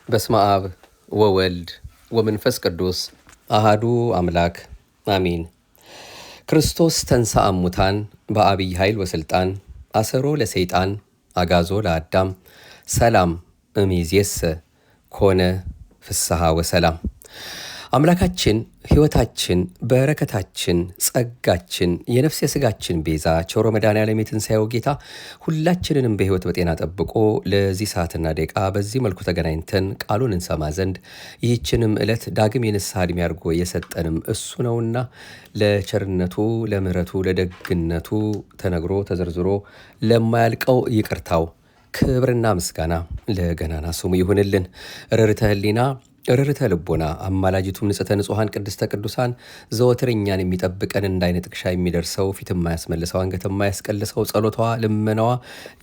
በስመ አብ ወወልድ ወመንፈስ ቅዱስ አሃዱ አምላክ አሜን። ክርስቶስ ተንሥአ እሙታን በአብይ ኃይል ወሥልጣን አሰሮ ለሰይጣን አጋዞ ለአዳም ሰላም እምይእዜሰ ኮነ ፍስሐ ወሰላም። አምላካችን ሕይወታችን፣ በረከታችን፣ ጸጋችን፣ የነፍስ የሥጋችን ቤዛ ቸሮ መድኃኔዓለም የትንሣኤው ጌታ ሁላችንንም በሕይወት በጤና ጠብቆ ለዚህ ሰዓትና ደቂቃ በዚህ መልኩ ተገናኝተን ቃሉን እንሰማ ዘንድ ይህችንም ዕለት ዳግም የንስሐ ዕድሜ አድርጎ የሰጠንም እሱ ነውና ለቸርነቱ፣ ለምሕረቱ፣ ለደግነቱ ተነግሮ ተዘርዝሮ ለማያልቀው ይቅርታው ክብርና ምስጋና ለገናና ስሙ ይሁንልን። ርርተ ሕሊና ርርተ ልቦና አማላጅቱም ንጽሕተ ንጹሐን ቅድስተ ቅዱሳን ዘወትር እኛን የሚጠብቀን እንዳይነ ጥቅሻ የሚደርሰው ፊት የማያስመልሰው አንገት የማያስቀልሰው ጸሎቷ ልመናዋ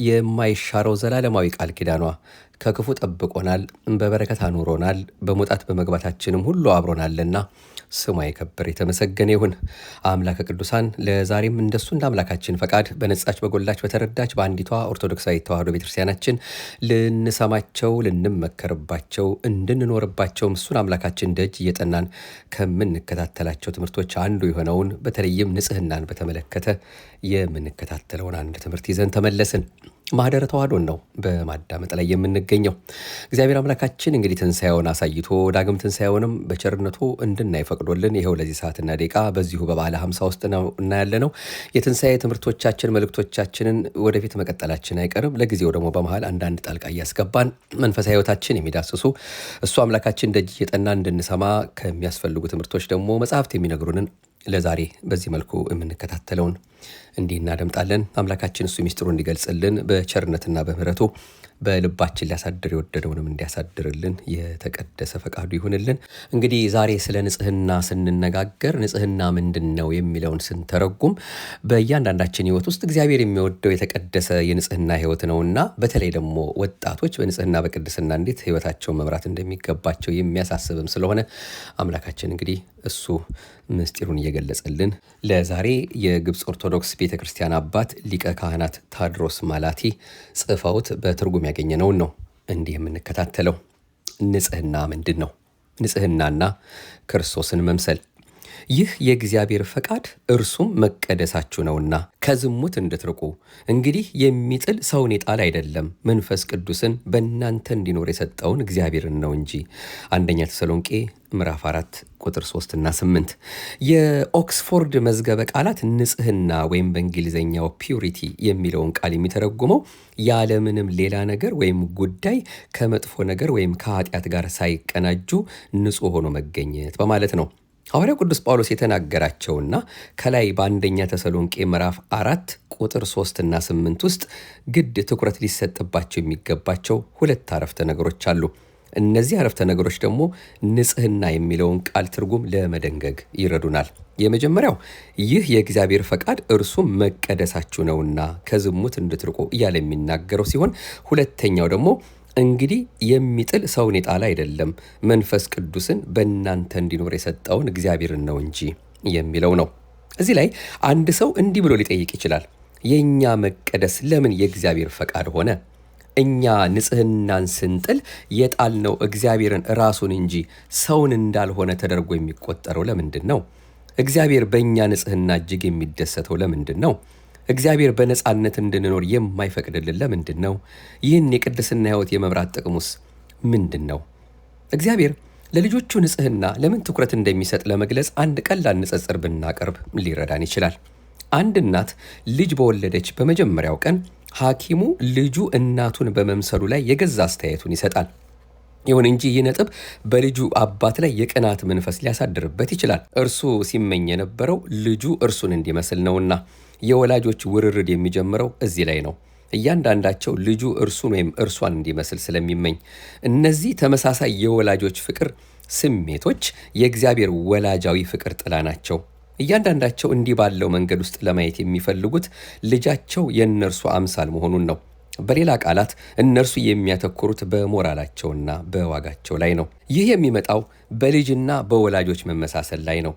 የማይሻረው ዘላለማዊ ቃል ኪዳኗ ከክፉ ጠብቆናል፣ በበረከት አኑሮናል፣ በመውጣት በመግባታችንም ሁሉ አብሮናልና ስሟ የከበረ የተመሰገነ ይሁን። አምላከ ቅዱሳን ለዛሬም እንደሱ እንደ አምላካችን ፈቃድ በነጻች በጎላች በተረዳች በአንዲቷ ኦርቶዶክሳዊ ተዋሕዶ ቤተክርስቲያናችን ልንሰማቸው ልንመከርባቸው እንድንኖርባቸው እሱን አምላካችን ደጅ እየጠናን ከምንከታተላቸው ትምህርቶች አንዱ የሆነውን በተለይም ንጽሕናን በተመለከተ የምንከታተለውን አንድ ትምህርት ይዘን ተመለስን። ማኅደረ ተዋሕዶን ነው በማዳመጥ ላይ የምንገኘው። እግዚአብሔር አምላካችን እንግዲህ ትንሣኤውን አሳይቶ ዳግም ትንሣኤውንም በቸርነቱ እንድናይ ፈቅዶልን ይኸው ለዚህ ሰዓትና ደቂቃ በዚሁ በበዓለ ሃምሳ ውስጥ ነው እናያለነው። የትንሣኤ ትምህርቶቻችን መልእክቶቻችንን ወደፊት መቀጠላችን አይቀርም። ለጊዜው ደግሞ በመሃል አንዳንድ ጣልቃ እያስገባን መንፈሳዊ ሕይወታችን የሚዳስሱ እሱ አምላካችን ደጅ እየጠና እንድንሰማ ከሚያስፈልጉ ትምህርቶች ደግሞ መጽሐፍት የሚነግሩንን ለዛሬ በዚህ መልኩ የምንከታተለውን እንዲህ እናደምጣለን። አምላካችን እሱ ሚስጥሩ እንዲገልጽልን በቸርነትና በምሕረቱ በልባችን ሊያሳድር የወደደውንም እንዲያሳድርልን የተቀደሰ ፈቃዱ ይሁንልን። እንግዲህ ዛሬ ስለ ንጽሕና ስንነጋገር ንጽሕና ምንድን ነው የሚለውን ስንተረጉም በእያንዳንዳችን ሕይወት ውስጥ እግዚአብሔር የሚወደው የተቀደሰ የንጽሕና ሕይወት ነውና በተለይ ደግሞ ወጣቶች በንጽሕና በቅድስና እንዴት ሕይወታቸውን መምራት እንደሚገባቸው የሚያሳስብም ስለሆነ አምላካችን እንግዲህ እሱ ምስጢሩን እየገለጸልን ለዛሬ የግብፅ ኦርቶዶክስ ቤተ ክርስቲያን አባት ሊቀ ካህናት ታድሮስ ማላቲ ጽፈውት በትርጉም ያገኘነውን ነው እንዲህ የምንከታተለው። ንጽሕና ምንድን ነው? ንጽሕናና ክርስቶስን መምሰል ይህ የእግዚአብሔር ፈቃድ እርሱም መቀደሳችሁ ነውና ከዝሙት እንድትርቁ። እንግዲህ የሚጥል ሰውን የጣል አይደለም፣ መንፈስ ቅዱስን በእናንተ እንዲኖር የሰጠውን እግዚአብሔርን ነው እንጂ። አንደኛ ተሰሎንቄ ምዕራፍ 4 ቁጥር 3 እና 8። የኦክስፎርድ መዝገበ ቃላት ንጽሕና ወይም በእንግሊዝኛው ፒዩሪቲ የሚለውን ቃል የሚተረጉመው ያለምንም ሌላ ነገር ወይም ጉዳይ ከመጥፎ ነገር ወይም ከኃጢአት ጋር ሳይቀናጁ ንጹሕ ሆኖ መገኘት በማለት ነው። ሐዋርያው ቅዱስ ጳውሎስ የተናገራቸውና ከላይ በአንደኛ ተሰሎንቄ ምዕራፍ 4 ቁጥር 3 እና 8 ውስጥ ግድ ትኩረት ሊሰጥባቸው የሚገባቸው ሁለት አረፍተ ነገሮች አሉ። እነዚህ አረፍተ ነገሮች ደግሞ ንጽሕና የሚለውን ቃል ትርጉም ለመደንገግ ይረዱናል። የመጀመሪያው ይህ የእግዚአብሔር ፈቃድ እርሱም መቀደሳችሁ ነውና ከዝሙት እንድትርቁ እያለ የሚናገረው ሲሆን፣ ሁለተኛው ደግሞ እንግዲህ የሚጥል ሰውን የጣለ አይደለም፣ መንፈስ ቅዱስን በእናንተ እንዲኖር የሰጠውን እግዚአብሔርን ነው እንጂ የሚለው ነው። እዚህ ላይ አንድ ሰው እንዲህ ብሎ ሊጠይቅ ይችላል። የእኛ መቀደስ ለምን የእግዚአብሔር ፈቃድ ሆነ? እኛ ንጽሕናን ስንጥል የጣልነው እግዚአብሔርን ራሱን እንጂ ሰውን እንዳልሆነ ተደርጎ የሚቆጠረው ለምንድን ነው? እግዚአብሔር በእኛ ንጽሕና እጅግ የሚደሰተው ለምንድን ነው? እግዚአብሔር በነፃነት እንድንኖር የማይፈቅድልን ለምንድን ነው? ይህን የቅድስና ሕይወት የመምራት ጥቅሙስ ምንድን ነው? እግዚአብሔር ለልጆቹ ንጽሕና ለምን ትኩረት እንደሚሰጥ ለመግለጽ አንድ ቀላል ንጽጽር ብናቀርብ ሊረዳን ይችላል። አንድ እናት ልጅ በወለደች በመጀመሪያው ቀን ሐኪሙ ልጁ እናቱን በመምሰሉ ላይ የገዛ አስተያየቱን ይሰጣል። ይሁን እንጂ ይህ ነጥብ በልጁ አባት ላይ የቅናት መንፈስ ሊያሳድርበት ይችላል። እርሱ ሲመኝ የነበረው ልጁ እርሱን እንዲመስል ነውና የወላጆች ውርርድ የሚጀምረው እዚህ ላይ ነው። እያንዳንዳቸው ልጁ እርሱን ወይም እርሷን እንዲመስል ስለሚመኝ። እነዚህ ተመሳሳይ የወላጆች ፍቅር ስሜቶች የእግዚአብሔር ወላጃዊ ፍቅር ጥላ ናቸው። እያንዳንዳቸው እንዲህ ባለው መንገድ ውስጥ ለማየት የሚፈልጉት ልጃቸው የእነርሱ አምሳል መሆኑን ነው። በሌላ ቃላት እነርሱ የሚያተኩሩት በሞራላቸውና በዋጋቸው ላይ ነው። ይህ የሚመጣው በልጅና በወላጆች መመሳሰል ላይ ነው።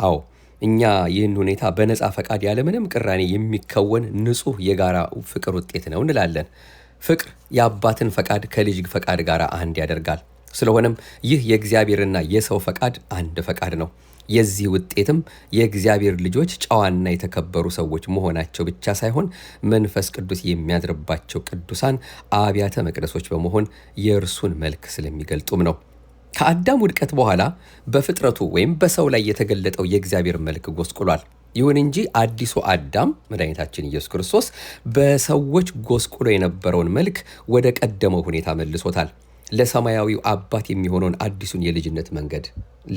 አዎ እኛ ይህን ሁኔታ በነፃ ፈቃድ ያለምንም ቅራኔ የሚከወን ንጹሕ የጋራ ፍቅር ውጤት ነው እንላለን። ፍቅር የአባትን ፈቃድ ከልጅ ፈቃድ ጋር አንድ ያደርጋል። ስለሆነም ይህ የእግዚአብሔርና የሰው ፈቃድ አንድ ፈቃድ ነው። የዚህ ውጤትም የእግዚአብሔር ልጆች ጨዋና የተከበሩ ሰዎች መሆናቸው ብቻ ሳይሆን መንፈስ ቅዱስ የሚያድርባቸው ቅዱሳን አብያተ መቅደሶች በመሆን የእርሱን መልክ ስለሚገልጡም ነው። ከአዳም ውድቀት በኋላ በፍጥረቱ ወይም በሰው ላይ የተገለጠው የእግዚአብሔር መልክ ጎስቁሏል። ይሁን እንጂ አዲሱ አዳም መድኃኒታችን ኢየሱስ ክርስቶስ በሰዎች ጎስቁሎ የነበረውን መልክ ወደ ቀደመው ሁኔታ መልሶታል። ለሰማያዊው አባት የሚሆነውን አዲሱን የልጅነት መንገድ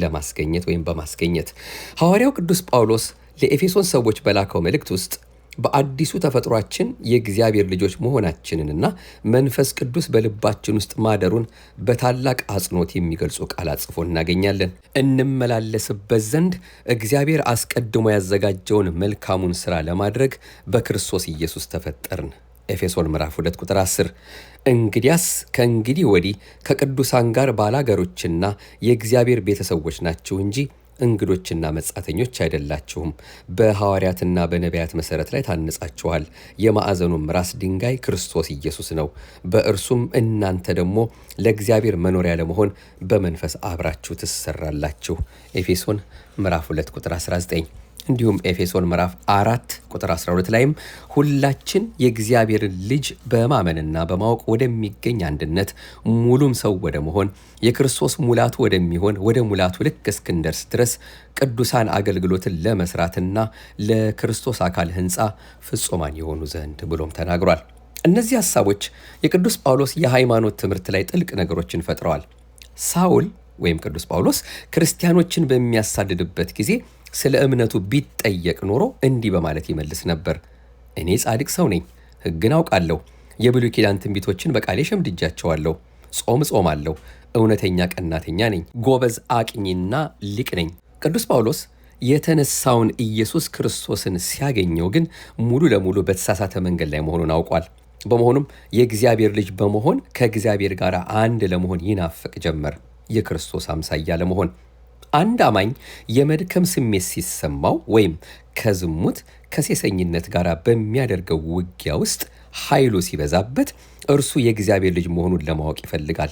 ለማስገኘት ወይም በማስገኘት ሐዋርያው ቅዱስ ጳውሎስ ለኤፌሶን ሰዎች በላከው መልእክት ውስጥ በአዲሱ ተፈጥሯችን የእግዚአብሔር ልጆች መሆናችንንና መንፈስ ቅዱስ በልባችን ውስጥ ማደሩን በታላቅ አጽንኦት የሚገልጹ ቃላት ጽፎ እናገኛለን። እንመላለስበት ዘንድ እግዚአብሔር አስቀድሞ ያዘጋጀውን መልካሙን ሥራ ለማድረግ በክርስቶስ ኢየሱስ ተፈጠርን። ኤፌሶን ምዕራፍ 2 ቁጥር 10። እንግዲያስ ከእንግዲህ ወዲህ ከቅዱሳን ጋር ባላገሮችና የእግዚአብሔር ቤተሰቦች ናችሁ እንጂ እንግዶችና መጻተኞች አይደላችሁም። በሐዋርያትና በነቢያት መሠረት ላይ ታንጻችኋል። የማዕዘኑም ራስ ድንጋይ ክርስቶስ ኢየሱስ ነው። በእርሱም እናንተ ደግሞ ለእግዚአብሔር መኖሪያ ለመሆን በመንፈስ አብራችሁ ትሰራላችሁ። ኤፌሶን ምዕራፍ 2 ቁጥር 19። እንዲሁም ኤፌሶን ምዕራፍ 4 ቁጥር 12 ላይም ሁላችን የእግዚአብሔርን ልጅ በማመንና በማወቅ ወደሚገኝ አንድነት ሙሉም ሰው ወደ መሆን የክርስቶስ ሙላቱ ወደሚሆን ወደ ሙላቱ ልክ እስክንደርስ ድረስ ቅዱሳን አገልግሎትን ለመስራትና ለክርስቶስ አካል ሕንፃ ፍጹማን የሆኑ ዘንድ ብሎም ተናግሯል። እነዚህ ሐሳቦች የቅዱስ ጳውሎስ የሃይማኖት ትምህርት ላይ ጥልቅ ነገሮችን ፈጥረዋል። ሳውል ወይም ቅዱስ ጳውሎስ ክርስቲያኖችን በሚያሳድድበት ጊዜ ስለ እምነቱ ቢጠየቅ ኖሮ እንዲህ በማለት ይመልስ ነበር። እኔ ጻድቅ ሰው ነኝ፣ ሕግን አውቃለሁ፣ የብሉይ ኪዳን ትንቢቶችን በቃሌ ሸምድጃቸዋለሁ፣ ጾም ጾማለሁ፣ እውነተኛ ቀናተኛ ነኝ፣ ጎበዝ አቅኚና ሊቅ ነኝ። ቅዱስ ጳውሎስ የተነሳውን ኢየሱስ ክርስቶስን ሲያገኘው ግን ሙሉ ለሙሉ በተሳሳተ መንገድ ላይ መሆኑን አውቋል። በመሆኑም የእግዚአብሔር ልጅ በመሆን ከእግዚአብሔር ጋር አንድ ለመሆን ይናፍቅ ጀመር፣ የክርስቶስ አምሳያ ለመሆን። አንድ አማኝ የመድከም ስሜት ሲሰማው ወይም ከዝሙት ከሴሰኝነት ጋር በሚያደርገው ውጊያ ውስጥ ኃይሉ ሲበዛበት እርሱ የእግዚአብሔር ልጅ መሆኑን ለማወቅ ይፈልጋል።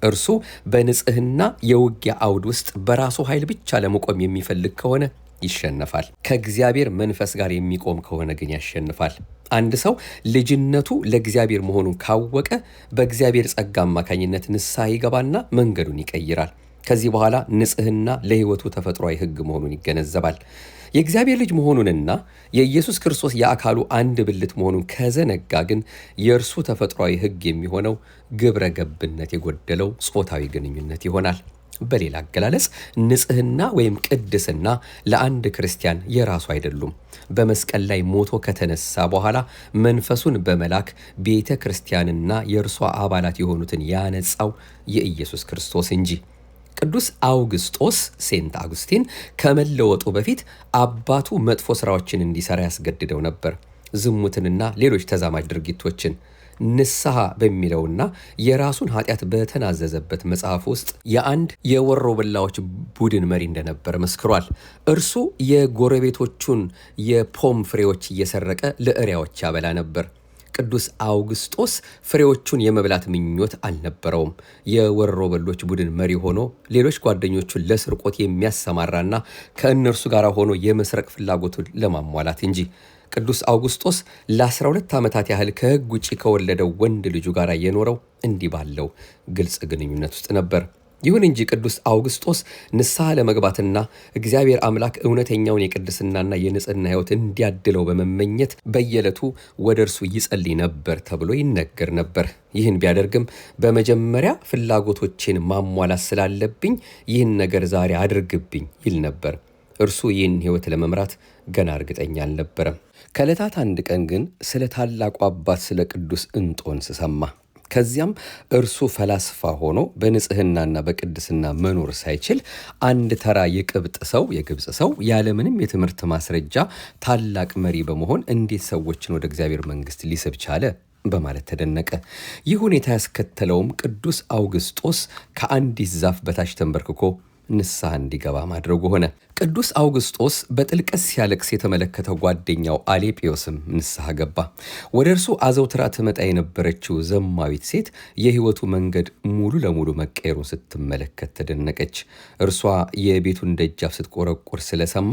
እርሱ በንጽህና የውጊያ አውድ ውስጥ በራሱ ኃይል ብቻ ለመቆም የሚፈልግ ከሆነ ይሸነፋል። ከእግዚአብሔር መንፈስ ጋር የሚቆም ከሆነ ግን ያሸንፋል። አንድ ሰው ልጅነቱ ለእግዚአብሔር መሆኑን ካወቀ በእግዚአብሔር ጸጋ አማካኝነት ንስሐ ይገባና መንገዱን ይቀይራል። ከዚህ በኋላ ንጽህና ለሕይወቱ ተፈጥሯዊ ሕግ መሆኑን ይገነዘባል። የእግዚአብሔር ልጅ መሆኑንና የኢየሱስ ክርስቶስ የአካሉ አንድ ብልት መሆኑን ከዘነጋ ግን የእርሱ ተፈጥሯዊ ሕግ የሚሆነው ግብረ ገብነት የጎደለው ጾታዊ ግንኙነት ይሆናል። በሌላ አገላለጽ ንጽህና ወይም ቅድስና ለአንድ ክርስቲያን የራሱ አይደሉም። በመስቀል ላይ ሞቶ ከተነሳ በኋላ መንፈሱን በመላክ ቤተ ክርስቲያንና የእርሷ አባላት የሆኑትን ያነጻው የኢየሱስ ክርስቶስ እንጂ። ቅዱስ አውግስጦስ ሴንት አጉስቲን ከመለወጡ በፊት አባቱ መጥፎ ስራዎችን እንዲሰራ ያስገድደው ነበር። ዝሙትንና ሌሎች ተዛማጅ ድርጊቶችን ንስሐ በሚለውና የራሱን ኃጢአት በተናዘዘበት መጽሐፍ ውስጥ የአንድ የወሮበላዎች ቡድን መሪ እንደነበር መስክሯል። እርሱ የጎረቤቶቹን የፖም ፍሬዎች እየሰረቀ ለእሪያዎች ያበላ ነበር። ቅዱስ አውግስጦስ ፍሬዎቹን የመብላት ምኞት አልነበረውም። የወሮበሎች ቡድን መሪ ሆኖ ሌሎች ጓደኞቹን ለስርቆት የሚያሰማራና ከእነርሱ ጋር ሆኖ የመስረቅ ፍላጎቱን ለማሟላት እንጂ። ቅዱስ አውግስጦስ ለ12 ዓመታት ያህል ከሕግ ውጪ ከወለደው ወንድ ልጁ ጋር የኖረው እንዲህ ባለው ግልጽ ግንኙነት ውስጥ ነበር። ይሁን እንጂ ቅዱስ አውግስጦስ ንስሐ ለመግባትና እግዚአብሔር አምላክ እውነተኛውን የቅድስናና የንጽህና ሕይወት እንዲያድለው በመመኘት በየዕለቱ ወደ እርሱ ይጸልይ ነበር ተብሎ ይነገር ነበር። ይህን ቢያደርግም በመጀመሪያ ፍላጎቶቼን ማሟላት ስላለብኝ ይህን ነገር ዛሬ አድርግብኝ ይል ነበር። እርሱ ይህን ሕይወት ለመምራት ገና እርግጠኛ አልነበረም። ከዕለታት አንድ ቀን ግን ስለ ታላቁ አባት ስለ ቅዱስ እንጦንስ ሰማ። ከዚያም እርሱ ፈላስፋ ሆኖ በንጽህናና በቅድስና መኖር ሳይችል አንድ ተራ የግብፅ ሰው ያለምንም የትምህርት ማስረጃ ታላቅ መሪ በመሆን እንዴት ሰዎችን ወደ እግዚአብሔር መንግሥት ሊስብ ቻለ በማለት ተደነቀ። ይህ ሁኔታ ያስከተለውም ቅዱስ አውግስጦስ ከአንዲት ዛፍ በታች ተንበርክኮ ንስሐ እንዲገባ ማድረጉ ሆነ። ቅዱስ አውግስጦስ በጥልቀት ሲያለቅስ የተመለከተው ጓደኛው አሌጴዎስም ንስሐ ገባ። ወደ እርሱ አዘውትራ ትመጣ የነበረችው ዘማዊት ሴት የሕይወቱ መንገድ ሙሉ ለሙሉ መቀየሩን ስትመለከት ተደነቀች። እርሷ የቤቱን ደጃፍ ስትቆረቁር ስለሰማ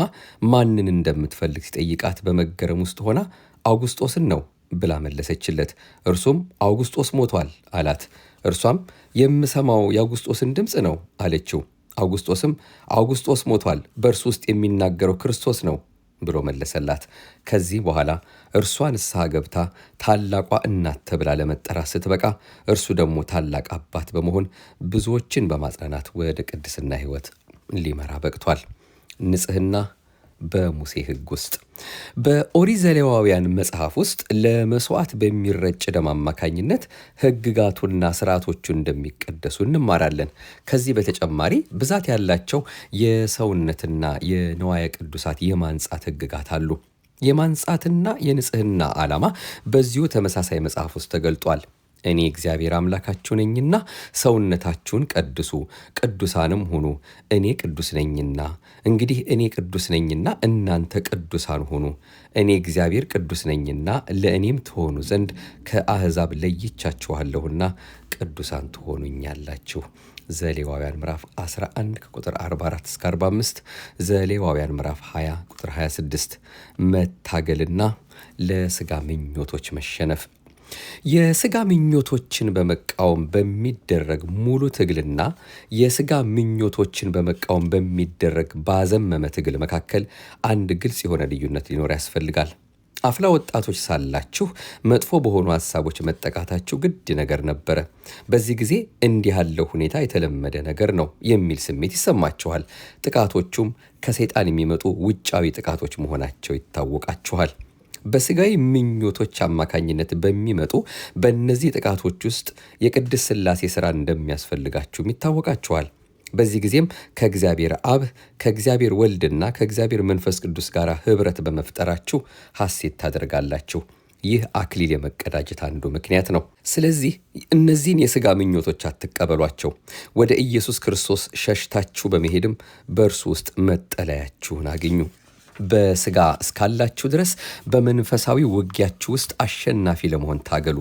ማንን እንደምትፈልግ ሲጠይቃት በመገረም ውስጥ ሆና አውግስጦስን ነው ብላ መለሰችለት። እርሱም አውግስጦስ ሞቷል አላት። እርሷም የምሰማው የአውግስጦስን ድምፅ ነው አለችው። አውግስጦስም አውግስጦስ ሞቷል፣ በእርሱ ውስጥ የሚናገረው ክርስቶስ ነው ብሎ መለሰላት። ከዚህ በኋላ እርሷ ንስሐ ገብታ ታላቋ እናት ተብላ ለመጠራት ስትበቃ እርሱ ደግሞ ታላቅ አባት በመሆን ብዙዎችን በማጽናናት ወደ ቅድስና ሕይወት ሊመራ በቅቷል። ንጽሕና በሙሴ ሕግ ውስጥ በኦሪት ዘሌዋውያን መጽሐፍ ውስጥ ለመስዋዕት በሚረጭ ደም አማካኝነት ሕግጋቱና ስርዓቶቹ እንደሚቀደሱ እንማራለን። ከዚህ በተጨማሪ ብዛት ያላቸው የሰውነትና የንዋየ ቅዱሳት የማንጻት ሕግጋት አሉ። የማንጻትና የንጽሕና ዓላማ በዚሁ ተመሳሳይ መጽሐፍ ውስጥ ተገልጧል። እኔ እግዚአብሔር አምላካችሁ ነኝና ሰውነታችሁን ቀድሱ፣ ቅዱሳንም ሁኑ፣ እኔ ቅዱስ ነኝና። እንግዲህ እኔ ቅዱስ ነኝና እናንተ ቅዱሳን ሁኑ። እኔ እግዚአብሔር ቅዱስ ነኝና ለእኔም ትሆኑ ዘንድ ከአሕዛብ ለይቻችኋለሁና ቅዱሳን ትሆኑኛላችሁ። ዘሌዋውያን ምዕራፍ 11 ከቁጥር 44 እስከ 45፣ ዘሌዋውያን ምዕራፍ 20 ቁጥር 26። መታገልና ለሥጋ ምኞቶች መሸነፍ የሥጋ ምኞቶችን በመቃወም በሚደረግ ሙሉ ትግልና የሥጋ ምኞቶችን በመቃወም በሚደረግ ባዘመመ ትግል መካከል አንድ ግልጽ የሆነ ልዩነት ሊኖር ያስፈልጋል። አፍላ ወጣቶች ሳላችሁ መጥፎ በሆኑ ሐሳቦች መጠቃታችሁ ግድ ነገር ነበረ። በዚህ ጊዜ እንዲህ ያለው ሁኔታ የተለመደ ነገር ነው የሚል ስሜት ይሰማችኋል። ጥቃቶቹም ከሰይጣን የሚመጡ ውጫዊ ጥቃቶች መሆናቸው ይታወቃችኋል። በሥጋዊ ምኞቶች አማካኝነት በሚመጡ በእነዚህ ጥቃቶች ውስጥ የቅድስት ሥላሴ ሥራ እንደሚያስፈልጋችሁም ይታወቃችኋል። በዚህ ጊዜም ከእግዚአብሔር አብ ከእግዚአብሔር ወልድና ከእግዚአብሔር መንፈስ ቅዱስ ጋር ኅብረት በመፍጠራችሁ ሐሴት ታደርጋላችሁ። ይህ አክሊል የመቀዳጀት አንዱ ምክንያት ነው። ስለዚህ እነዚህን የሥጋ ምኞቶች አትቀበሏቸው። ወደ ኢየሱስ ክርስቶስ ሸሽታችሁ በመሄድም በእርሱ ውስጥ መጠለያችሁን አግኙ። በሥጋ እስካላችሁ ድረስ በመንፈሳዊ ውጊያችሁ ውስጥ አሸናፊ ለመሆን ታገሉ።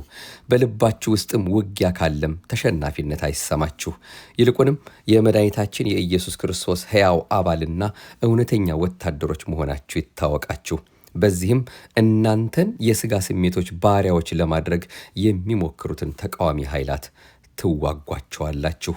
በልባችሁ ውስጥም ውጊያ ካለም ተሸናፊነት አይሰማችሁ። ይልቁንም የመድኃኒታችን የኢየሱስ ክርስቶስ ሕያው አባልና እውነተኛ ወታደሮች መሆናችሁ ይታወቃችሁ። በዚህም እናንተን የሥጋ ስሜቶች ባሪያዎች ለማድረግ የሚሞክሩትን ተቃዋሚ ኃይላት ትዋጓቸዋላችሁ።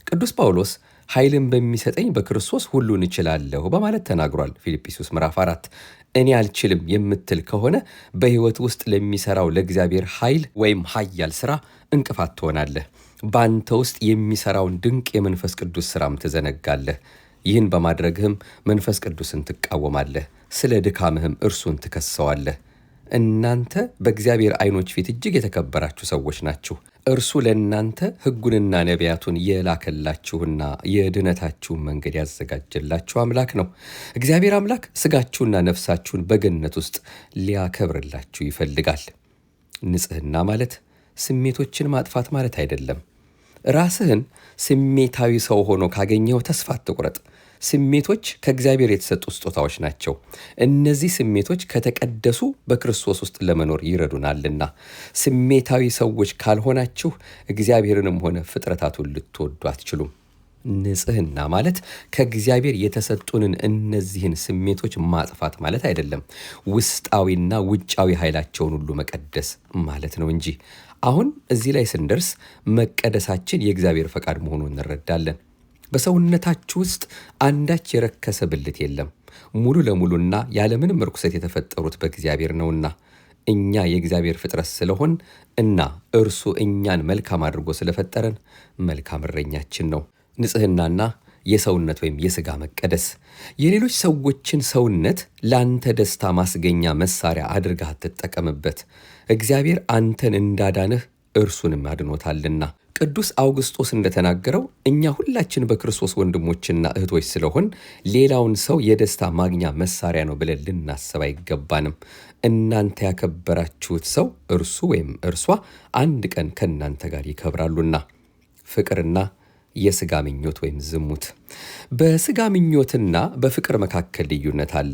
ቅዱስ ጳውሎስ ኃይልን በሚሰጠኝ በክርስቶስ ሁሉን እችላለሁ በማለት ተናግሯል። ፊልጵስዩስ ምዕራፍ 4 እኔ አልችልም የምትል ከሆነ በሕይወት ውስጥ ለሚሠራው ለእግዚአብሔር ኃይል ወይም ኃያል ሥራ እንቅፋት ትሆናለህ። በአንተ ውስጥ የሚሠራውን ድንቅ የመንፈስ ቅዱስ ሥራም ትዘነጋለህ። ይህን በማድረግህም መንፈስ ቅዱስን ትቃወማለህ፣ ስለ ድካምህም እርሱን ትከሰዋለህ። እናንተ በእግዚአብሔር ዓይኖች ፊት እጅግ የተከበራችሁ ሰዎች ናችሁ። እርሱ ለእናንተ ሕጉንና ነቢያቱን የላከላችሁና የድነታችሁን መንገድ ያዘጋጀላችሁ አምላክ ነው። እግዚአብሔር አምላክ ሥጋችሁና ነፍሳችሁን በገነት ውስጥ ሊያከብርላችሁ ይፈልጋል። ንጽሕና ማለት ስሜቶችን ማጥፋት ማለት አይደለም። ራስህን ስሜታዊ ሰው ሆኖ ካገኘው ተስፋ አትቁረጥ። ስሜቶች ከእግዚአብሔር የተሰጡ ስጦታዎች ናቸው። እነዚህ ስሜቶች ከተቀደሱ በክርስቶስ ውስጥ ለመኖር ይረዱናልና። ስሜታዊ ሰዎች ካልሆናችሁ እግዚአብሔርንም ሆነ ፍጥረታቱን ልትወዱ አትችሉም። ንጽሕና ማለት ከእግዚአብሔር የተሰጡንን እነዚህን ስሜቶች ማጥፋት ማለት አይደለም፣ ውስጣዊና ውጫዊ ኃይላቸውን ሁሉ መቀደስ ማለት ነው እንጂ። አሁን እዚህ ላይ ስንደርስ መቀደሳችን የእግዚአብሔር ፈቃድ መሆኑን እንረዳለን። በሰውነታችሁ ውስጥ አንዳች የረከሰ ብልት የለም። ሙሉ ለሙሉና ያለምንም ርኩሰት የተፈጠሩት በእግዚአብሔር ነውና እኛ የእግዚአብሔር ፍጥረት ስለሆን እና እርሱ እኛን መልካም አድርጎ ስለፈጠረን መልካም እረኛችን ነው። ንጽሕናና የሰውነት ወይም የሥጋ መቀደስ የሌሎች ሰዎችን ሰውነት ለአንተ ደስታ ማስገኛ መሳሪያ አድርገህ አትጠቀምበት። እግዚአብሔር አንተን እንዳዳንህ እርሱንም አድኖታልና። ቅዱስ አውግስጦስ እንደተናገረው እኛ ሁላችን በክርስቶስ ወንድሞችና እህቶች ስለሆን ሌላውን ሰው የደስታ ማግኛ መሳሪያ ነው ብለን ልናስብ አይገባንም። እናንተ ያከበራችሁት ሰው እርሱ ወይም እርሷ አንድ ቀን ከእናንተ ጋር ይከብራሉና። ፍቅርና የሥጋ ምኞት ወይም ዝሙት። በሥጋ ምኞትና በፍቅር መካከል ልዩነት አለ።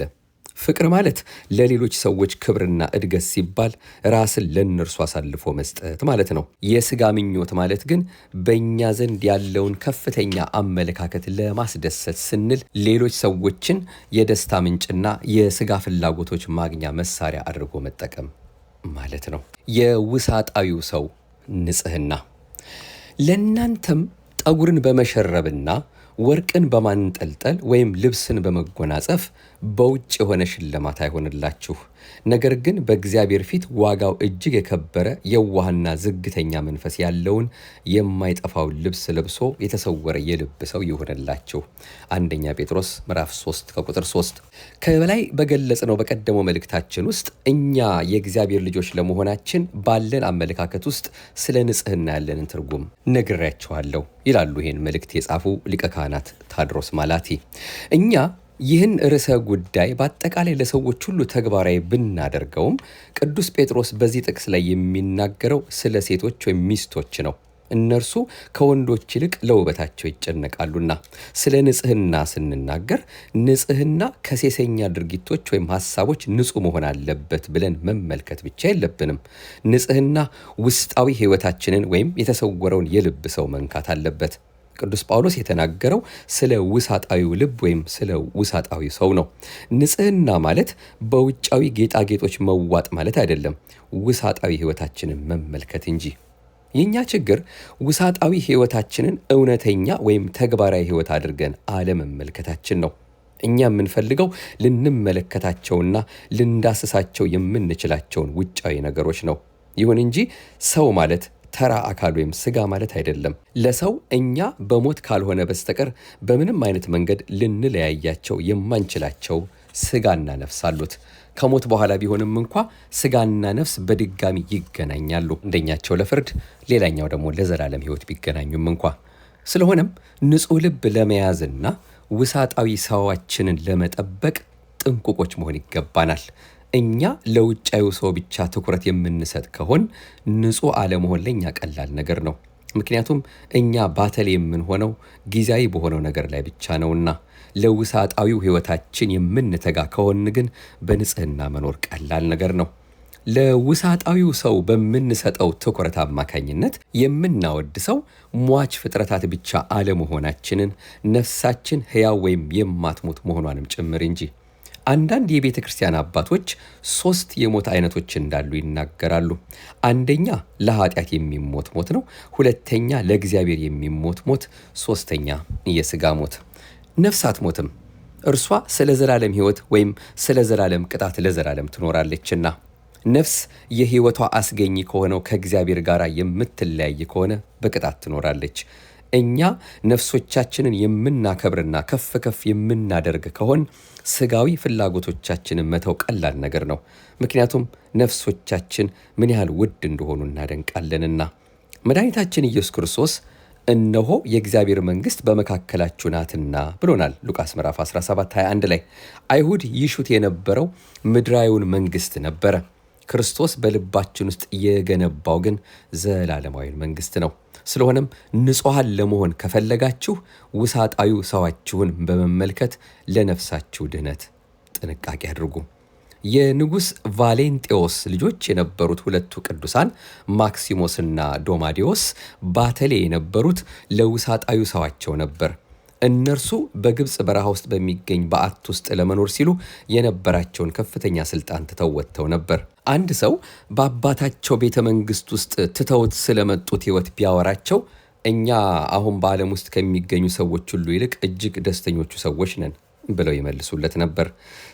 ፍቅር ማለት ለሌሎች ሰዎች ክብርና እድገት ሲባል ራስን ለእነርሱ አሳልፎ መስጠት ማለት ነው። የሥጋ ምኞት ማለት ግን በእኛ ዘንድ ያለውን ከፍተኛ አመለካከት ለማስደሰት ስንል ሌሎች ሰዎችን የደስታ ምንጭና የሥጋ ፍላጎቶች ማግኛ መሳሪያ አድርጎ መጠቀም ማለት ነው። የውሳጣዊው ሰው ንጽሕና ለእናንተም ጠጉርን በመሸረብና ወርቅን በማንጠልጠል ወይም ልብስን በመጎናጸፍ በውጭ የሆነ ሽልማት አይሆንላችሁ። ነገር ግን በእግዚአብሔር ፊት ዋጋው እጅግ የከበረ የዋህና ዝግተኛ መንፈስ ያለውን የማይጠፋውን ልብስ ለብሶ የተሰወረ የልብ ሰው ይሆንላችሁ። አንደኛ ጴጥሮስ ምዕራፍ 3 ከቁጥር 3። ከበላይ በገለጽነው በቀደመው መልእክታችን ውስጥ እኛ የእግዚአብሔር ልጆች ለመሆናችን ባለን አመለካከት ውስጥ ስለ ንጽሕና ያለንን ትርጉም ነግሬያችኋለሁ ይላሉ ይህን መልእክት የጻፉ ሊቀ ካህናት ታድሮስ ማላቲ። እኛ ይህን ርዕሰ ጉዳይ በአጠቃላይ ለሰዎች ሁሉ ተግባራዊ ብናደርገውም ቅዱስ ጴጥሮስ በዚህ ጥቅስ ላይ የሚናገረው ስለ ሴቶች ወይም ሚስቶች ነው። እነርሱ ከወንዶች ይልቅ ለውበታቸው ይጨነቃሉና። ስለ ንጽሕና ስንናገር ንጽሕና ከሴሰኛ ድርጊቶች ወይም ሐሳቦች ንጹሕ መሆን አለበት ብለን መመልከት ብቻ የለብንም። ንጽሕና ውስጣዊ ሕይወታችንን ወይም የተሰወረውን የልብ ሰው መንካት አለበት። ቅዱስ ጳውሎስ የተናገረው ስለ ውሳጣዊው ልብ ወይም ስለ ውሳጣዊ ሰው ነው። ንጽሕና ማለት በውጫዊ ጌጣጌጦች መዋጥ ማለት አይደለም፣ ውሳጣዊ ሕይወታችንን መመልከት እንጂ። የእኛ ችግር ውሳጣዊ ሕይወታችንን እውነተኛ ወይም ተግባራዊ ሕይወት አድርገን አለመመልከታችን ነው። እኛ የምንፈልገው ልንመለከታቸውና ልንዳስሳቸው የምንችላቸውን ውጫዊ ነገሮች ነው። ይሁን እንጂ ሰው ማለት ተራ አካል ወይም ሥጋ ማለት አይደለም። ለሰው እኛ በሞት ካልሆነ በስተቀር በምንም አይነት መንገድ ልንለያያቸው የማንችላቸው ሥጋና ነፍስ አሉት። ከሞት በኋላ ቢሆንም እንኳ ሥጋና ነፍስ በድጋሚ ይገናኛሉ። አንደኛቸው ለፍርድ፣ ሌላኛው ደግሞ ለዘላለም ሕይወት ቢገናኙም እንኳ። ስለሆነም ንጹሕ ልብ ለመያዝና ውሳጣዊ ሰዋችንን ለመጠበቅ ጥንቁቆች መሆን ይገባናል። እኛ ለውጫዊ ሰው ብቻ ትኩረት የምንሰጥ ከሆን ንጹሕ አለመሆን ለእኛ ቀላል ነገር ነው። ምክንያቱም እኛ ባተሌ የምንሆነው ጊዜያዊ በሆነው ነገር ላይ ብቻ ነውና። ለውሳጣዊው ሕይወታችን የምንተጋ ከሆን ግን በንጽሕና መኖር ቀላል ነገር ነው። ለውሳጣዊው ሰው በምንሰጠው ትኩረት አማካኝነት የምናወድሰው ሟች ፍጥረታት ብቻ አለመሆናችንን፣ ነፍሳችን ሕያው ወይም የማትሞት መሆኗንም ጭምር እንጂ። አንዳንድ የቤተ ክርስቲያን አባቶች 3 የሞት አይነቶች እንዳሉ ይናገራሉ። አንደኛ ለኃጢአት የሚሞት ሞት ነው። ሁለተኛ ለእግዚአብሔር የሚሞት ሞት። ሶስተኛ የሥጋ ሞት። ነፍስ አትሞትም። እርሷ ስለ ዘላለም ሕይወት ወይም ስለ ዘላለም ቅጣት ለዘላለም ትኖራለችና። ነፍስ የሕይወቷ አስገኝ ከሆነው ከእግዚአብሔር ጋር የምትለያይ ከሆነ በቅጣት ትኖራለች። እኛ ነፍሶቻችንን የምናከብርና ከፍ ከፍ የምናደርግ ከሆን ሥጋዊ ፍላጎቶቻችንን መተው ቀላል ነገር ነው። ምክንያቱም ነፍሶቻችን ምን ያህል ውድ እንደሆኑ እናደንቃለንና። መድኃኒታችን ኢየሱስ ክርስቶስ እነሆ የእግዚአብሔር መንግሥት በመካከላችሁ ናትና ብሎናል። ሉቃስ ምዕራፍ 17:21 ላይ አይሁድ ይሹት የነበረው ምድራዊውን መንግሥት ነበረ። ክርስቶስ በልባችን ውስጥ የገነባው ግን ዘላለማዊን መንግሥት ነው። ስለሆነም ንጹሐን ለመሆን ከፈለጋችሁ ውሳጣዊው ሰዋችሁን በመመልከት ለነፍሳችሁ ድህነት ጥንቃቄ አድርጉ። የንጉሥ ቫሌንጤዎስ ልጆች የነበሩት ሁለቱ ቅዱሳን ማክሲሞስና ዶማዲዮስ ባተሌ የነበሩት ለውሳጣዊው ሰዋቸው ነበር። እነርሱ በግብፅ በረሃ ውስጥ በሚገኝ በዓት ውስጥ ለመኖር ሲሉ የነበራቸውን ከፍተኛ ስልጣን ትተው ወጥተው ነበር። አንድ ሰው በአባታቸው ቤተ መንግሥት ውስጥ ትተውት ስለመጡት ሕይወት ቢያወራቸው እኛ አሁን በዓለም ውስጥ ከሚገኙ ሰዎች ሁሉ ይልቅ እጅግ ደስተኞቹ ሰዎች ነን ብለው ይመልሱለት ነበር።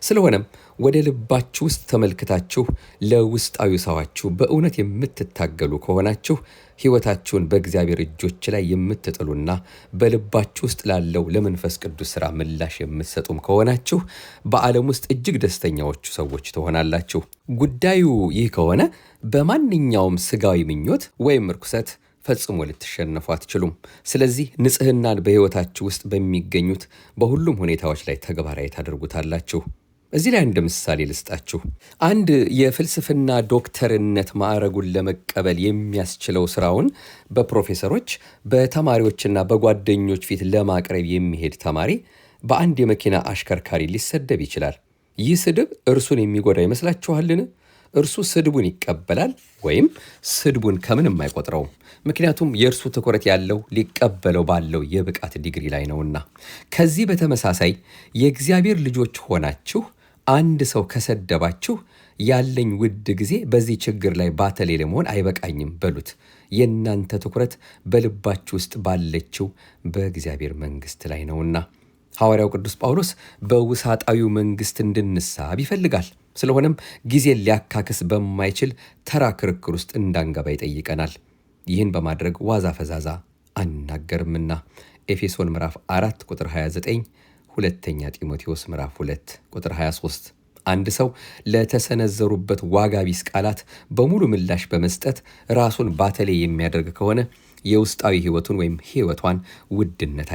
ስለሆነም ወደ ልባችሁ ውስጥ ተመልክታችሁ ለውስጣዊ ሰዋችሁ በእውነት የምትታገሉ ከሆናችሁ ሕይወታችሁን በእግዚአብሔር እጆች ላይ የምትጥሉና በልባችሁ ውስጥ ላለው ለመንፈስ ቅዱስ ሥራ ምላሽ የምትሰጡም ከሆናችሁ በዓለም ውስጥ እጅግ ደስተኛዎቹ ሰዎች ትሆናላችሁ። ጉዳዩ ይህ ከሆነ በማንኛውም ሥጋዊ ምኞት ወይም ርኩሰት ፈጽሞ ልትሸነፉ አትችሉም። ስለዚህ ንጽሕናን በሕይወታችሁ ውስጥ በሚገኙት በሁሉም ሁኔታዎች ላይ ተግባራዊ ታደርጉታላችሁ። እዚህ ላይ አንድ ምሳሌ ልስጣችሁ። አንድ የፍልስፍና ዶክተርነት ማዕረጉን ለመቀበል የሚያስችለው ስራውን በፕሮፌሰሮች በተማሪዎችና በጓደኞች ፊት ለማቅረብ የሚሄድ ተማሪ በአንድ የመኪና አሽከርካሪ ሊሰደብ ይችላል። ይህ ስድብ እርሱን የሚጎዳ ይመስላችኋልን? እርሱ ስድቡን ይቀበላል ወይም ስድቡን ከምንም አይቆጥረውም። ምክንያቱም የእርሱ ትኩረት ያለው ሊቀበለው ባለው የብቃት ዲግሪ ላይ ነውና። ከዚህ በተመሳሳይ የእግዚአብሔር ልጆች ሆናችሁ አንድ ሰው ከሰደባችሁ ያለኝ ውድ ጊዜ በዚህ ችግር ላይ ባተሌ ለመሆን አይበቃኝም በሉት። የእናንተ ትኩረት በልባችሁ ውስጥ ባለችው በእግዚአብሔር መንግሥት ላይ ነውና። ሐዋርያው ቅዱስ ጳውሎስ በውሳጣዊው መንግሥት እንድንሳብ ይፈልጋል። ስለሆነም ጊዜን ሊያካክስ በማይችል ተራ ክርክር ውስጥ እንዳንገባ ይጠይቀናል። ይህን በማድረግ ዋዛ ፈዛዛ አናገርምና ኤፌሶን ምዕራፍ 4 ቁጥር 29፣ ሁለተኛ ጢሞቴዎስ ምዕራፍ 2 ቁጥር 23። አንድ ሰው ለተሰነዘሩበት ዋጋ ቢስ ቃላት በሙሉ ምላሽ በመስጠት ራሱን ባተሌ የሚያደርግ ከሆነ የውስጣዊ ሕይወቱን ወይም ሕይወቷን ውድነት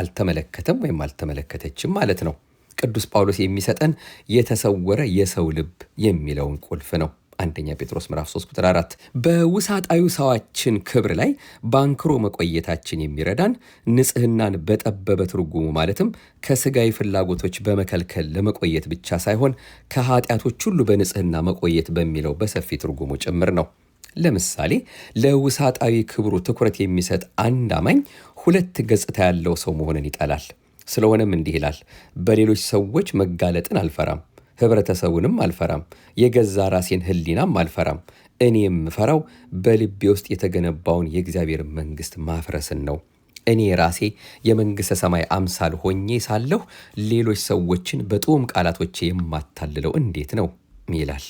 አልተመለከተም ወይም አልተመለከተችም ማለት ነው። ቅዱስ ጳውሎስ የሚሰጠን የተሰወረ የሰው ልብ የሚለውን ቁልፍ ነው። አንደኛ ጴጥሮስ ምዕራፍ 3 ቁጥር 4። በውሳጣዊ ሰዋችን ክብር ላይ ባንክሮ መቆየታችን የሚረዳን ንጽህናን በጠበበ ትርጉሙ ማለትም ከስጋዊ ፍላጎቶች በመከልከል ለመቆየት ብቻ ሳይሆን ከኃጢአቶች ሁሉ በንጽህና መቆየት በሚለው በሰፊ ትርጉሙ ጭምር ነው። ለምሳሌ ለውሳጣዊ ክብሩ ትኩረት የሚሰጥ አንድ አማኝ ሁለት ገጽታ ያለው ሰው መሆንን ይጠላል። ስለሆነም እንዲህ ይላል፣ በሌሎች ሰዎች መጋለጥን አልፈራም፣ ህብረተሰቡንም አልፈራም፣ የገዛ ራሴን ህሊናም አልፈራም። እኔ የምፈራው በልቤ ውስጥ የተገነባውን የእግዚአብሔር መንግሥት ማፍረስን ነው። እኔ ራሴ የመንግሥተ ሰማይ አምሳል ሆኜ ሳለሁ ሌሎች ሰዎችን በጥዑም ቃላቶቼ የማታልለው እንዴት ነው ይላል።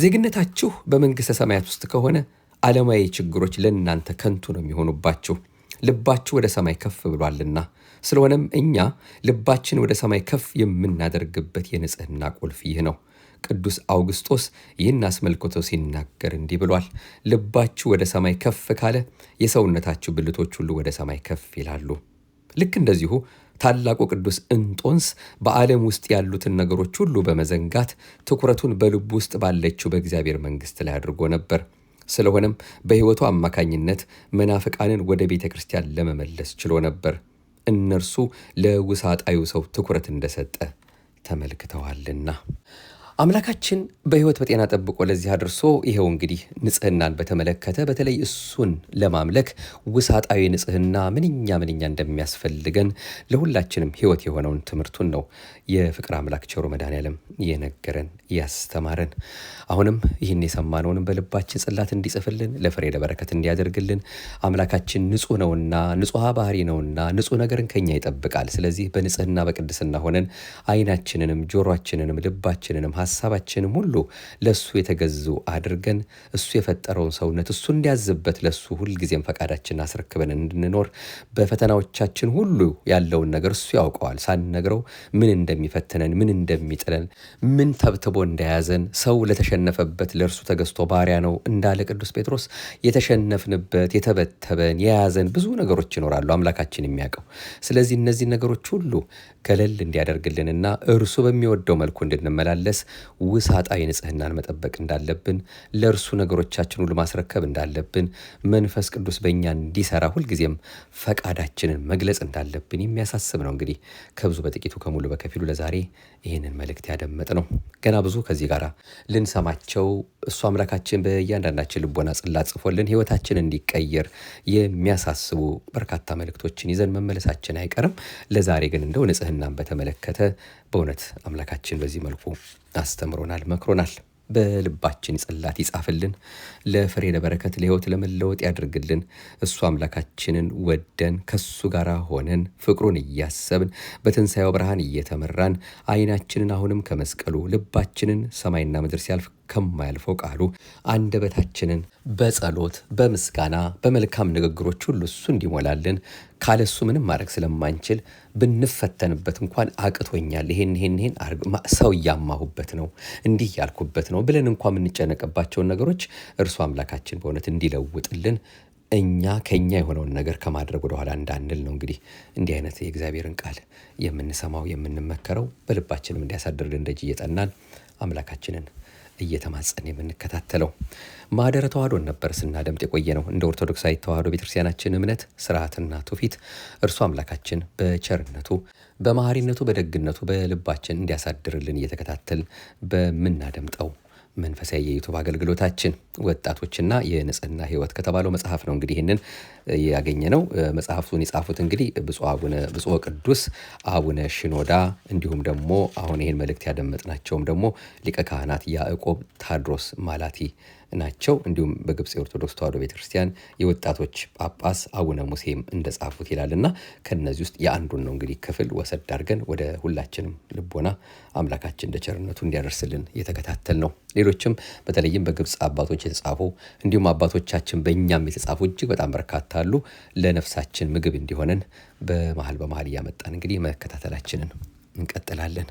ዜግነታችሁ በመንግሥተ ሰማያት ውስጥ ከሆነ ዓለማዊ ችግሮች ለእናንተ ከንቱ ነው የሚሆኑባችሁ። ልባችሁ ወደ ሰማይ ከፍ ብሏልና። ስለሆነም እኛ ልባችን ወደ ሰማይ ከፍ የምናደርግበት የንጽህና ቁልፍ ይህ ነው። ቅዱስ አውግስጦስ ይህን አስመልክቶ ሲናገር እንዲህ ብሏል፣ ልባችሁ ወደ ሰማይ ከፍ ካለ የሰውነታችሁ ብልቶች ሁሉ ወደ ሰማይ ከፍ ይላሉ። ልክ እንደዚሁ ታላቁ ቅዱስ እንጦንስ በዓለም ውስጥ ያሉትን ነገሮች ሁሉ በመዘንጋት ትኩረቱን በልቡ ውስጥ ባለችው በእግዚአብሔር መንግሥት ላይ አድርጎ ነበር። ስለሆነም በሕይወቱ አማካኝነት መናፍቃንን ወደ ቤተ ክርስቲያን ለመመለስ ችሎ ነበር። እነርሱ ለውሳጣዩ ሰው ትኩረት እንደሰጠ ተመልክተዋልና። አምላካችን በሕይወት በጤና ጠብቆ ለዚህ አድርሶ ይኸው እንግዲህ ንጽህናን በተመለከተ በተለይ እሱን ለማምለክ ውሳጣዊ ንጽህና ምንኛ እንደሚያስፈልገን ለሁላችንም ሕይወት የሆነውን ትምህርቱን ነው የፍቅር አምላክ ቸሩ መድኃኔዓለም የነገረን ያስተማረን። አሁንም ይህን የሰማነውንም በልባችን ጽላት እንዲጽፍልን ለፍሬ ለበረከት እንዲያደርግልን አምላካችን ንጹሕ ነውና ንጹሐ ባህሪ ነውና ንጹሕ ነገርን ከኛ ይጠብቃል። ስለዚህ በንጽህና በቅድስና ሆነን ዓይናችንንም ጆሮአችንንም ልባችንንም ሐሳባችንም ሁሉ ለሱ የተገዙ አድርገን እሱ የፈጠረውን ሰውነት እሱ እንዲያዝበት ለሱ ሁልጊዜም ፈቃዳችንን አስረክበን እንድንኖር በፈተናዎቻችን ሁሉ ያለውን ነገር እሱ ያውቀዋል። ሳንነግረው ምን እንደሚፈትነን ምን እንደሚጥለን ምን ተብትቦ እንደያዘን ሰው ለተሸነፈበት ለእርሱ ተገዝቶ ባሪያ ነው እንዳለ ቅዱስ ጴጥሮስ የተሸነፍንበት የተበተበን የያዘን ብዙ ነገሮች ይኖራሉ አምላካችን የሚያውቀው። ስለዚህ እነዚህ ነገሮች ሁሉ ገለል እንዲያደርግልንና እርሱ በሚወደው መልኩ እንድንመላለስ ውሳጣዊ ንጽህናን መጠበቅ እንዳለብን ለእርሱ ነገሮቻችን ሁሉ ማስረከብ እንዳለብን መንፈስ ቅዱስ በእኛ እንዲሰራ ሁልጊዜም ፈቃዳችንን መግለጽ እንዳለብን የሚያሳስብ ነው። እንግዲህ ከብዙ በጥቂቱ ከሙሉ በከፊሉ ለዛሬ ይህንን መልእክት ያደመጥ ነው። ገና ብዙ ከዚህ ጋር ልንሰማቸው እሱ አምላካችን በእያንዳንዳችን ልቦና ጽላት ጽፎልን ሕይወታችን እንዲቀየር የሚያሳስቡ በርካታ መልእክቶችን ይዘን መመለሳችን አይቀርም። ለዛሬ ግን እንደው ንጽህናን በተመለከተ በእውነት አምላካችን በዚህ መልኩ አስተምሮናል፣ መክሮናል። በልባችን ጽላት ይጻፍልን፣ ለፍሬ ለበረከት ለሕይወት ለመለወጥ ያድርግልን። እሱ አምላካችንን ወደን ከሱ ጋር ሆነን ፍቅሩን እያሰብን በትንሣኤው ብርሃን እየተመራን ዓይናችንን አሁንም ከመስቀሉ ልባችንን ሰማይና ምድር ሲያልፍ ከማያልፈው ቃሉ አንደበታችንን በጸሎት በምስጋና በመልካም ንግግሮች ሁሉ እሱ እንዲሞላልን ካለሱ ምንም ማድረግ ስለማንችል ብንፈተንበት እንኳን አቅቶኛል ይሄን ሰው እያማሁበት ነው እንዲህ ያልኩበት ነው ብለን እንኳን የምንጨነቅባቸውን ነገሮች እርሱ አምላካችን በእውነት እንዲለውጥልን እኛ ከኛ የሆነውን ነገር ከማድረግ ወደ ኋላ እንዳንል ነው። እንግዲህ እንዲህ አይነት የእግዚአብሔርን ቃል የምንሰማው የምንመከረው፣ በልባችንም እንዲያሳድርልን ደጅ እየጠናን አምላካችንን እየተማጸን የምንከታተለው። ማኅደረ ተዋሕዶን ነበር ስናደምጥ የቆየ ነው። እንደ ኦርቶዶክሳዊ ተዋሕዶ ቤተክርስቲያናችን እምነት ስርዓትና ትውፊት እርሱ አምላካችን በቸርነቱ በመሐሪነቱ በደግነቱ በልባችን እንዲያሳድርልን እየተከታተል በምናደምጠው መንፈሳዊ የዩቱብ አገልግሎታችን ወጣቶችና የንጽህና ሕይወት ከተባለው መጽሐፍ ነው እንግዲህ ይህንን ያገኘ ነው። መጽሐፉን የጻፉት እንግዲህ ብፁዕ ቅዱስ አቡነ ሽኖዳ እንዲሁም ደግሞ አሁን ይህን መልእክት ያደመጥናቸውም ደግሞ ሊቀ ካህናት ያዕቆብ ታድሮስ ማላቲ ናቸው። እንዲሁም በግብፅ የኦርቶዶክስ ተዋሕዶ ቤተክርስቲያን የወጣቶች ጳጳስ አቡነ ሙሴም እንደጻፉት ይላልና ከነዚህ ውስጥ የአንዱን ነው እንግዲህ ክፍል ወሰድ አድርገን ወደ ሁላችንም ልቦና አምላካችን እንደ ቸርነቱ እንዲያደርስልን የተከታተል ነው። ሌሎችም በተለይም በግብፅ አባቶች የተጻፉ እንዲሁም አባቶቻችን በእኛም የተጻፉ እጅግ በጣም በርካታ አሉ። ለነፍሳችን ምግብ እንዲሆነን በመሀል እያመጣን እንግዲህ መከታተላችንን እንቀጥላለን።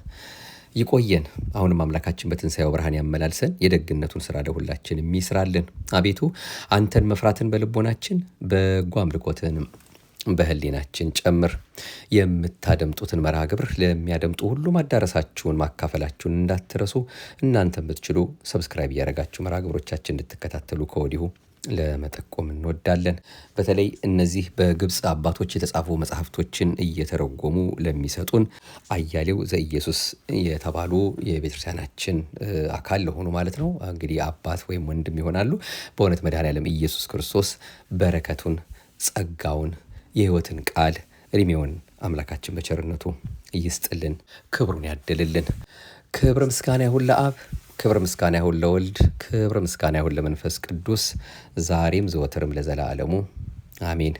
ይቆየን። አሁንም አምላካችን በትንሣኤው ብርሃን ያመላልሰን፣ የደግነቱን ስራ ለሁላችን የሚስራልን። አቤቱ አንተን መፍራትን በልቦናችን በጎ አምልኮትንም በህሊናችን ጨምር። የምታደምጡትን መርሃ ግብር ለሚያደምጡ ሁሉ ማዳረሳችሁን ማካፈላችሁን እንዳትረሱ። እናንተም ብትችሉ ሰብስክራይብ እያደረጋችሁ መርሃ ግብሮቻችን እንድትከታተሉ ከወዲሁ ለመጠቆም እንወዳለን። በተለይ እነዚህ በግብፅ አባቶች የተጻፉ መጽሐፍቶችን እየተረጎሙ ለሚሰጡን አያሌው ዘኢየሱስ የተባሉ የቤተክርስቲያናችን አካል ለሆኑ ማለት ነው እንግዲህ አባት ወይም ወንድም ይሆናሉ። በእውነት መድኃኔዓለም ኢየሱስ ክርስቶስ በረከቱን ጸጋውን የሕይወትን ቃል እድሜውን አምላካችን በቸርነቱ ይስጥልን፣ ክብሩን ያድልልን። ክብር ምስጋና ይሁን ለአብ፣ ክብር ምስጋና ይሁን ለወልድ፣ ክብር ምስጋና ይሁን ለመንፈስ ቅዱስ ዛሬም ዘወትርም ለዘላለሙ አሜን።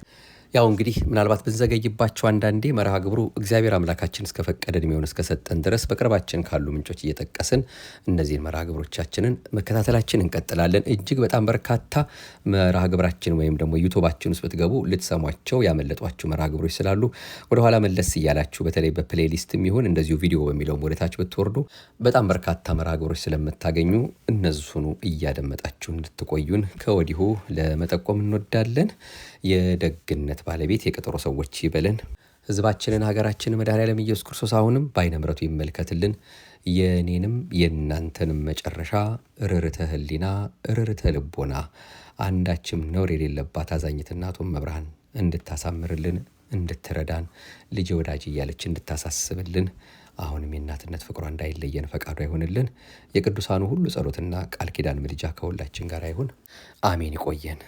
ያው እንግዲህ ምናልባት ብንዘገይባቸው አንዳንዴ መርሃ ግብሩ እግዚአብሔር አምላካችን እስከፈቀደ እድሜውን እስከሰጠን ድረስ በቅርባችን ካሉ ምንጮች እየጠቀስን እነዚህን መርሃ ግብሮቻችንን መከታተላችን እንቀጥላለን። እጅግ በጣም በርካታ መርሃ ግብራችን ወይም ደግሞ ዩቱባችን ውስጥ ብትገቡ ልትሰሟቸው ያመለጧችሁ መርሃ ግብሮች ስላሉ ወደኋላ መለስ እያላችሁ በተለይ በፕሌሊስትም ይሁን እንደዚሁ ቪዲዮ በሚለው ወደታች ብትወርዱ በጣም በርካታ መርሃ ግብሮች ስለምታገኙ እነሱኑ እያደመጣችሁ እንድትቆዩን ከወዲሁ ለመጠቆም እንወዳለን። የደግነት ባለቤት የቀጠሮ ሰዎች ይበለን። ሕዝባችንን ሀገራችንን መድኃኔዓለም ኢየሱስ ክርስቶስ አሁንም በዓይነ ምሕረቱ ይመልከትልን። የእኔንም የእናንተንም መጨረሻ ርርተ ሕሊና ርርተ ልቦና አንዳችም ነውር የሌለባት አዛኝት እናቱን መብርሃን እንድታሳምርልን እንድትረዳን ልጅ ወዳጅ እያለች እንድታሳስብልን አሁንም የእናትነት ፍቅሯ እንዳይለየን ፈቃዷ ይሆንልን። የቅዱሳኑ ሁሉ ጸሎትና ቃል ኪዳን ምልጃ ከሁላችን ጋር ይሁን። አሜን። ይቆየን።